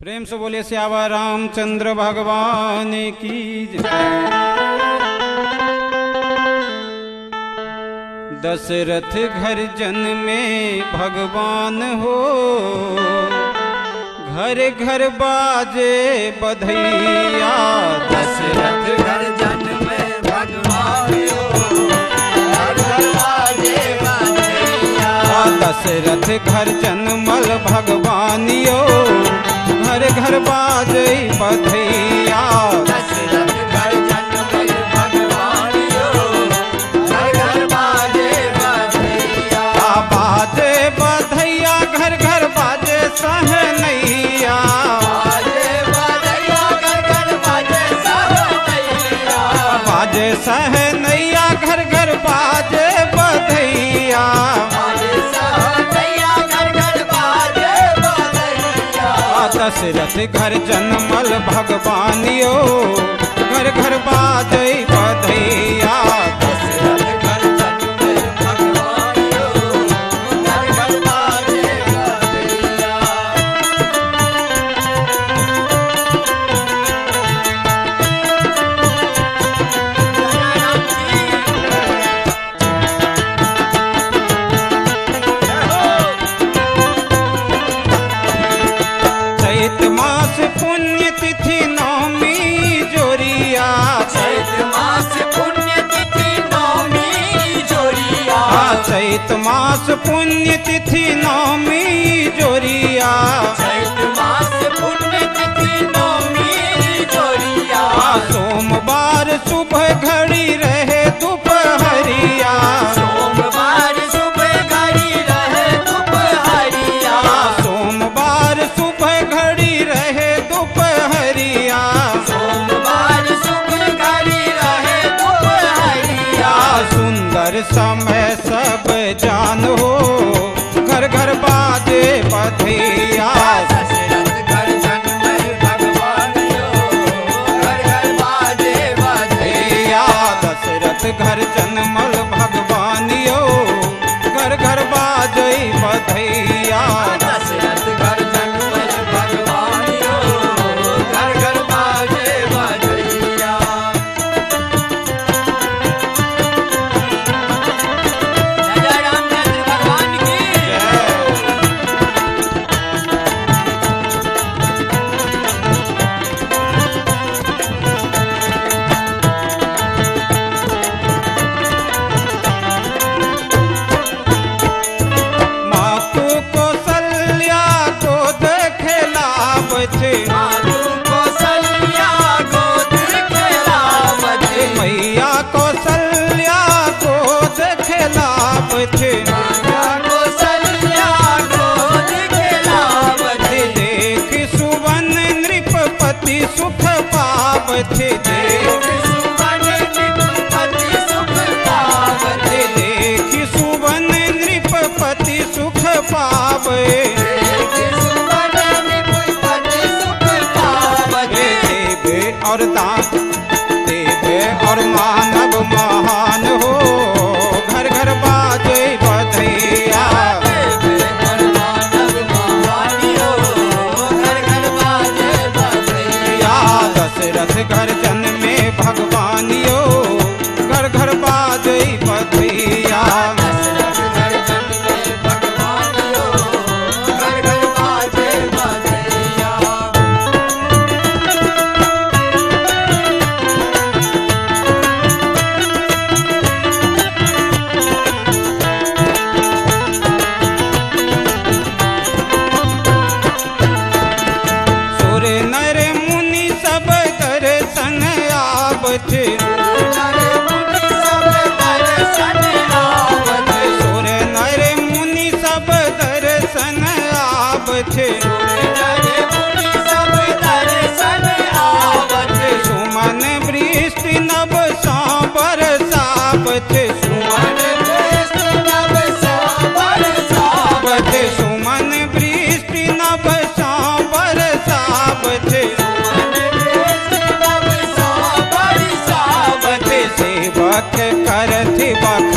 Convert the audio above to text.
प्रेम से बोले श्यावा रामचंद्र भगवान की जय। दशरथ घर जन में भगवान हो, घर घर बाजे बधैया। दशरथ घर जन में भगवान हो, घर घर बाजे बधैया। दशरथ घर जनमल भगवानियो, घर घर बाजे बधैया। दशरथ घर जनमल भगवानियो, घर घर बाजे बधैया। बाजे बधैया घर घर बाजे सहनैया। बाजे बधैया घर घर बाजे सहनैया। बाजे सहनैया घर घर बाजे बधैया। बाजे सहनैया घर घर बाजे बधैया। दशरथ घर जनमल भगवानियो, घर घर बाजे बधैया। दशरथ घर जनमल भगवानियो, घर घर बाजे बधैया। चैत मास पुण्य तिथि नौमी जोरिया। चैत मास पुण्य तिथि नौमी जोरिया। चैत मास पुण्य तिथि नौमी जोरिया। चैत मास पुण्य तिथि नौमी जोरिया। सोमवार सुबह घड़ी रहे दोपहरिया। सोमवार सुबह घड़ी रहे दोपहरिया। सोमवार सुबह घड़ी रहे दोपहरिया। सोमवार सुबह घड़ी रहे दोपहरिया। सुंदर समय सब जान हो, घर घर बाजे बधैया। दशरथ घर जनमल भगवानियो, घर घर बाजे बधैया। दशरथ घर जनमल भगवानियो, घर घर बाजे बधैया। दशरथ घर जनमल भगवानियो, घर घर बाजे बधैया। जय रामचंद्र भगवान की मातु कौशल्या को देखलावत। मातु कौशल्या गोद खेलावत। मैया कौशल्या को देखलावत। मैया कौशल्या गोद खेलावत। देख सुवन नृपपति सुख पावत। देख सुवन नृपपति सुख पावत। देख सुवन नृपपति सुख पावे। देख सुवन नृपपति सुख पावत। देव और दान देव और मानव महान हो, घर घर बाजे बधैया। देव और मानव महानियो, घर घर बाजे बधैया। दशरथ घर जन में भगवानियो, घर घर बाजे बधैया। दशरथ घर जन में भगवानियो, घर घर बाजे बधैया। सुर नर मुनि सब दर्शन आवत। नर मुनि सब दर्शन आवत। सुर नर मुनि सब दर्शन आवत। नर मुनि सब दर्शन आवत। सुमन वृष्टि नभ सांबर सावत। सुमन वृष्टि नभ सांबर सावत। सुमन वृष्टि नभ सांबर सावत। सुमन वृष्टि नभ सांबर सावत। सेवक करथि बख